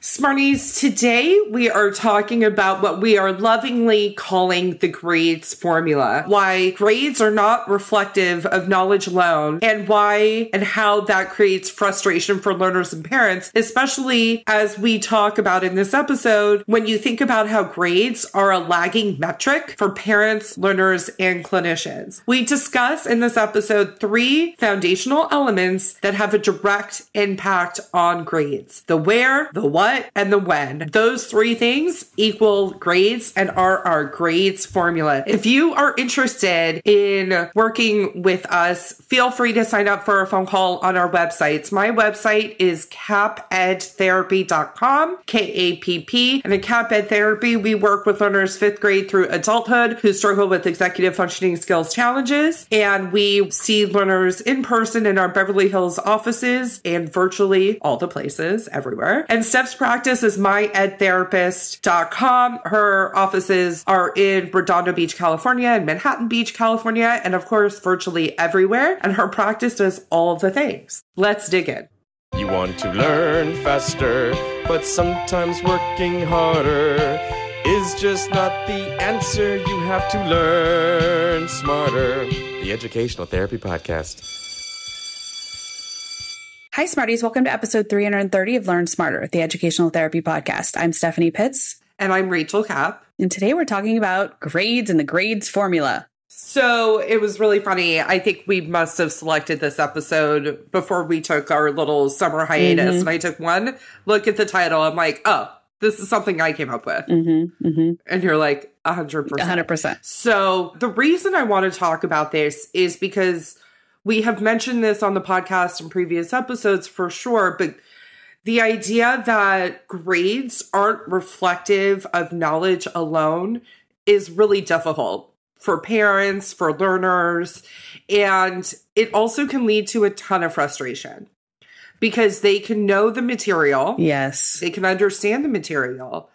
Smarties, today we are talking about what we are lovingly calling the grades formula. Why grades are not reflective of knowledge alone, and why and how that creates frustration for learners and parents, especially as we talk about in this episode, when you think about how grades are a lagging metric for parents, learners, and clinicians. We discuss in this episode 3 foundational elements that have a direct impact on grades: the where, the what, and the when. Those 3 things equal grades and are our grades formula. If you are interested in working with us, feel free to sign up for a phone call on our websites. My website is kappedtherapy.com, K-A-P-P. And in Kapp Ed Therapy, we work with learners 5th grade through adulthood who struggle with executive functioning skills challenges. And we see learners in person in our Beverly Hills offices and virtually all the places everywhere. And Steph's practice is myedtherapist.com. Her offices are in Redondo Beach, California, and Manhattan Beach, California, and of course, virtually everywhere. And her practice does all the things. Let's dig in. You want to learn faster, but sometimes working harder is just not the answer. You have to learn smarter. The Educational Therapy Podcast. Hi, Smarties. Welcome to episode 330 of Learn Smarter, the Educational Therapy Podcast. I'm Stephanie Pitts. And I'm Rachel Kapp. And today we're talking about grades and the grades formula. So it was really funny. I think we must have selected this episode before we took our little summer hiatus. And I took one look at the title. I'm like, oh, this is something I came up with. And you're like, 100%. 100%. So the reason I want to talk about this is because we have mentioned this on the podcast in previous episodes for sure, but the idea that grades aren't reflective of knowledge alone is really difficult for parents, for learners, and it also can lead to a ton of frustration because they can know the material. Yes. They can understand the material,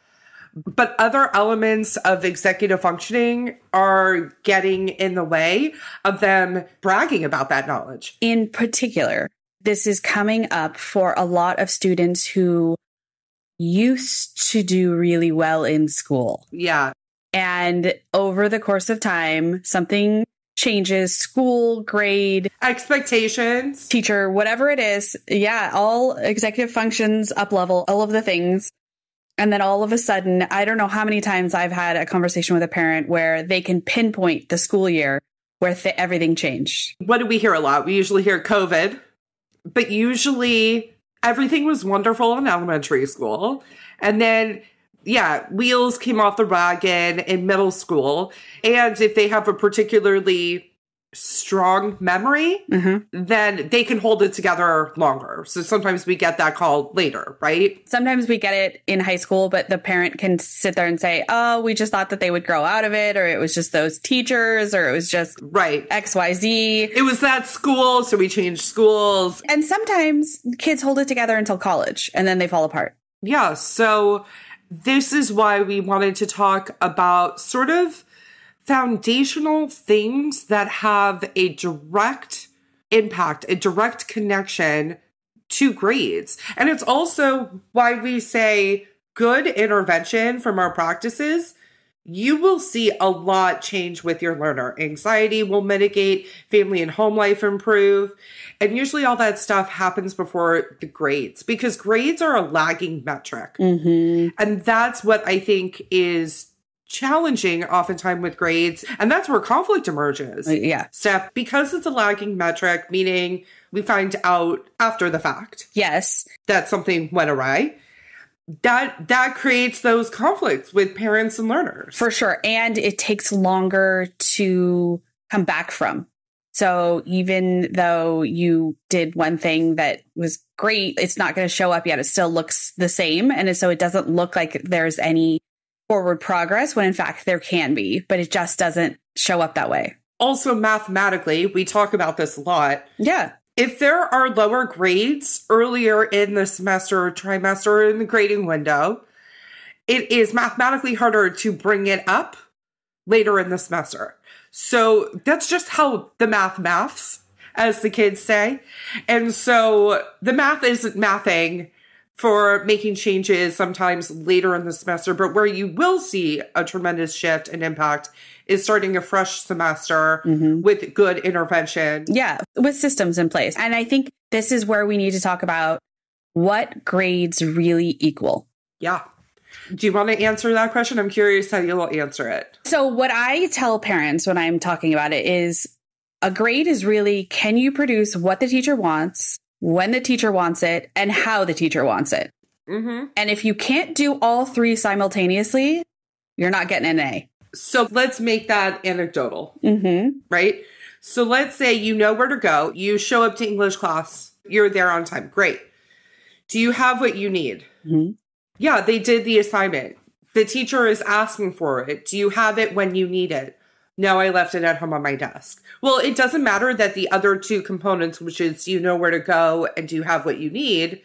but other elements of executive functioning are getting in the way of them bragging about that knowledge. In particular, this is coming up for a lot of students who used to do really well in school. Yeah. And over the course of time, something changes, school, grade, expectations, teacher, whatever it is. Yeah, all executive functions, up level, all of the things. And then all of a sudden, I don't know how many times I've had a conversation with a parent where they can pinpoint the school year where everything changed. What do we hear a lot? We usually hear COVID, but usually everything was wonderful in elementary school. And then, yeah, wheels came off the wagon in middle school. And if they have a particularly strong memory, then they can hold it together longer. So sometimes we get that call later, right? Sometimes we get it in high school, but the parent can sit there and say, oh, we just thought that they would grow out of it, or it was just those teachers, or it was just XYZ. It was that school, so we changed schools. And sometimes kids hold it together until college, and then they fall apart. Yeah, so this is why we wanted to talk about sort of foundational things that have a direct impact, a direct connection to grades. And it's also why we say good intervention from our practices. You will see a lot change with your learner. Anxiety will mitigate, family and home life improve. And usually all that stuff happens before the grades because grades are a lagging metric. And that's what I think is challenging oftentimes with grades. And that's where conflict emerges. Yeah. Steph, because it's a lagging metric, meaning we find out after the fact. Yes. That something went awry. That creates those conflicts with parents and learners. For sure. And it takes longer to come back from. So even though you did one thing that was great, it's not going to show up yet. It still looks the same. And so it doesn't look like there's any forward progress when in fact there can be, but it just doesn't show up that way. Also, mathematically, we talk about this a lot. Yeah. If there are lower grades earlier in the semester or trimester or in the grading window, it is mathematically harder to bring it up later in the semester. So that's just how the maths, as the kids say. And so the math isn't mathing for making changes sometimes later in the semester, but where you will see a tremendous shift and impact is starting a fresh semester with good intervention. Yeah, with systems in place. And I think this is where we need to talk about what grades really equal. Yeah. Do you want to answer that question? I'm curious how you'll answer it. So what I tell parents when I'm talking about it is a grade is really, can you produce what the teacher wants, when the teacher wants it, and how the teacher wants it? And if you can't do all three simultaneously, you're not getting an A. So let's make that anecdotal, right? So let's say you know where to go. You show up to English class. You're there on time. Great. Do you have what you need? Yeah, they did the assignment. The teacher is asking for it. Do you have it when you need it? No, I left it at home on my desk. Well, it doesn't matter that the other two components, which is do you know where to go and do you have what you need,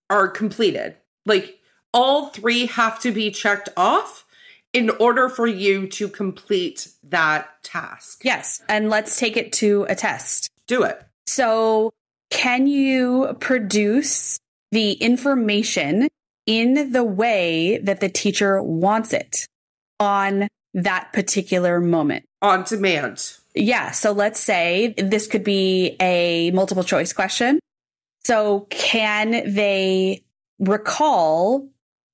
are completed. Like all three have to be checked off in order for you to complete that task. Yes. And let's take it to a test. Do it. So can you produce the information in the way that the teacher wants it on that particular moment? On demand. Yeah. So let's say this could be a multiple choice question. So can they recall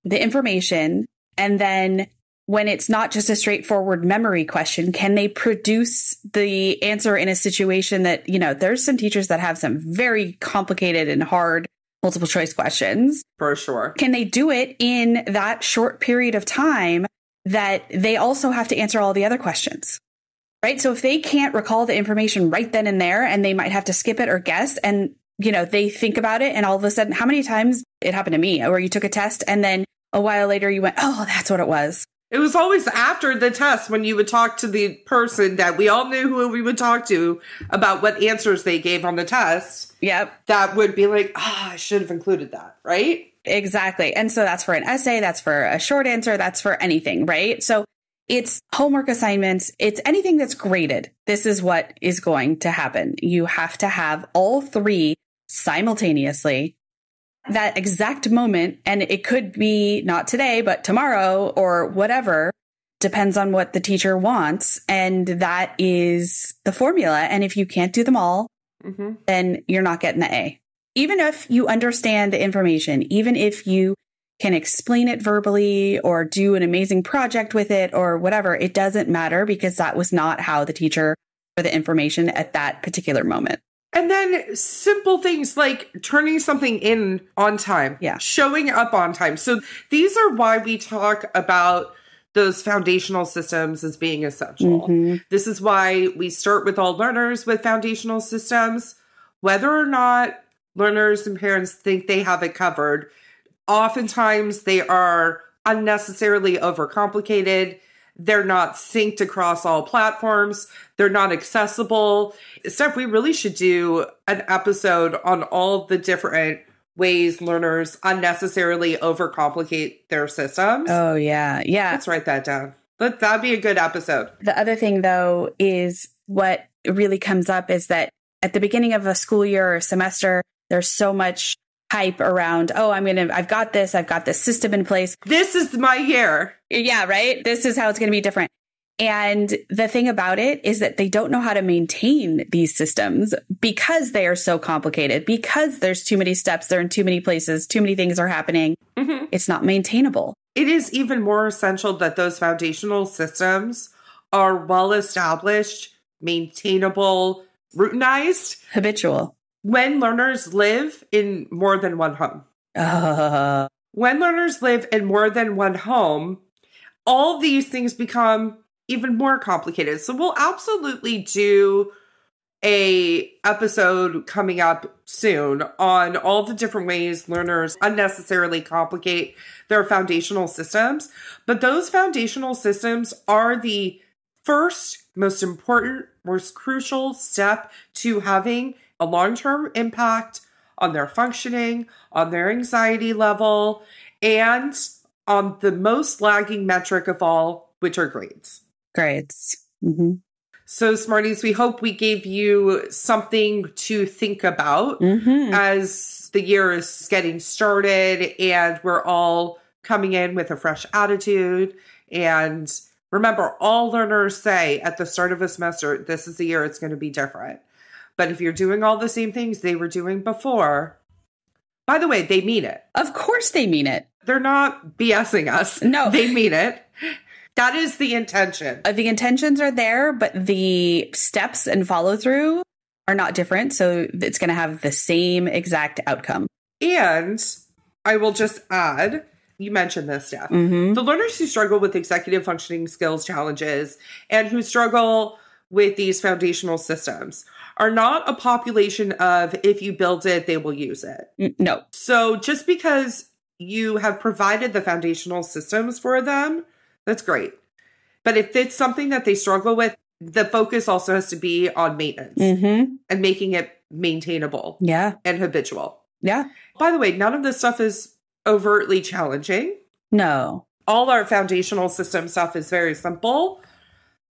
the information? And then when it's not just a straightforward memory question, can they produce the answer in a situation that, you know, there's some teachers that have some very complicated and hard multiple choice questions. For sure. Can they do it in that short period of time that they also have to answer all the other questions? Right? So if they can't recall the information right then and there, and they might have to skip it or guess, and, you know, they think about it, and all of a sudden, how many times it happened to me where you took a test and then a while later you went, oh, that's what it was. It was always after the test when you would talk to the person that we all knew who we would talk to about what answers they gave on the test. Yep. That would be like, I should have included that, right? Exactly. And so that's for an essay, that's for a short answer, that's for anything, right? So it's homework assignments, it's anything that's graded. This is what is going to happen. You have to have all three simultaneously. That exact moment, and it could be not today, but tomorrow or whatever, depends on what the teacher wants. And that is the formula. And if you can't do them all, then you're not getting the A. Even if you understand the information, even if you can explain it verbally or do an amazing project with it or whatever, it doesn't matter because that was not how the teacher for the information at that particular moment. And then simple things like turning something in on time, showing up on time. So these are why we talk about those foundational systems as being essential. This is why we start with all learners with foundational systems, whether or not learners and parents think they have it covered. Oftentimes they are unnecessarily overcomplicated. They're not synced across all platforms. They're not accessible. Steph, we really should do an episode on all the different ways learners unnecessarily overcomplicate their systems. Oh, yeah. Yeah. Let's write that down. That'd be a good episode. The other thing, though, is what really comes up is that at the beginning of a school year or semester, there's so much hype around, oh, I've got this system in place. This is my year. Yeah, right. This is how it's going to be different. And the thing about it is that they don't know how to maintain these systems because they are so complicated, because there's too many steps, they're in too many places, too many things are happening. It's not maintainable. It is even more essential that those foundational systems are well established, maintainable, routinized, habitual. When learners live in more than one home. When learners live in more than one home, all these things become even more complicated. So we'll absolutely do a episode coming up soon on all the different ways learners unnecessarily complicate their foundational systems. But those foundational systems are the first, most important, most crucial step to having a long-term impact on their functioning, on their anxiety level, and on the most lagging metric of all, which are grades. Grades. So, Smarties, we hope we gave you something to think about as the year is getting started and we're all coming in with a fresh attitude. And remember, all learners say at the start of a semester, this is the year it's going to be different. But if you're doing all the same things they were doing before, by the way, they mean it. Of course they mean it. They're not BSing us. No. They mean it. That is the intention. The intentions are there, but the steps and follow through are not different. So it's going to have the same exact outcome. And I will just add, you mentioned this, Steph. The learners who struggle with executive functioning skills challenges and who struggle with these foundational systems are not a population of if you build it, they will use it. No. So just because you have provided the foundational systems for them, that's great. But if it's something that they struggle with, the focus also has to be on maintenance and making it maintainable and habitual. Yeah. By the way, none of this stuff is overtly challenging. No. All our foundational system stuff is very simple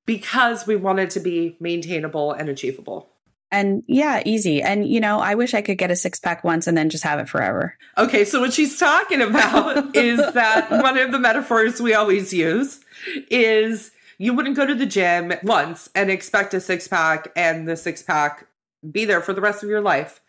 because we want it to be maintainable and achievable. And yeah, easy. And, you know, I wish I could get a 6-pack once and then just have it forever. Okay, so what she's talking about is that one of the metaphors we always use is you wouldn't go to the gym once and expect a 6-pack and the 6-pack be there for the rest of your life.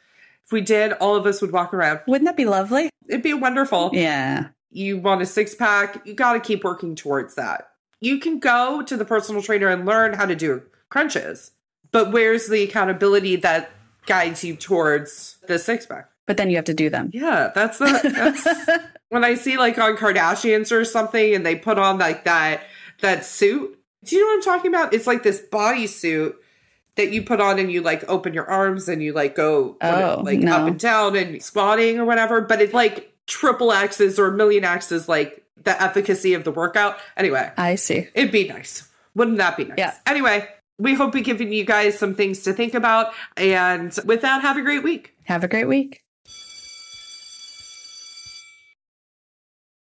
If we did, all of us would walk around. Wouldn't that be lovely? It'd be wonderful. Yeah. You want a 6-pack, you got to keep working towards that. You can go to the personal trainer and learn how to do crunches. But where's the accountability that guides you towards the 6-pack? But then you have to do them. Yeah, that's when I see like on Kardashians or something and they put on like that suit. Do you know what I'm talking about? It's like this bodysuit that you put on and you like open your arms and you like go up and down and squatting or whatever. But it's like triple X's or a million X's, like the efficacy of the workout. Anyway. I see. It'd be nice. Wouldn't that be nice? Yeah. Anyway. We hope we've given you guys some things to think about. And with that, have a great week. Have a great week.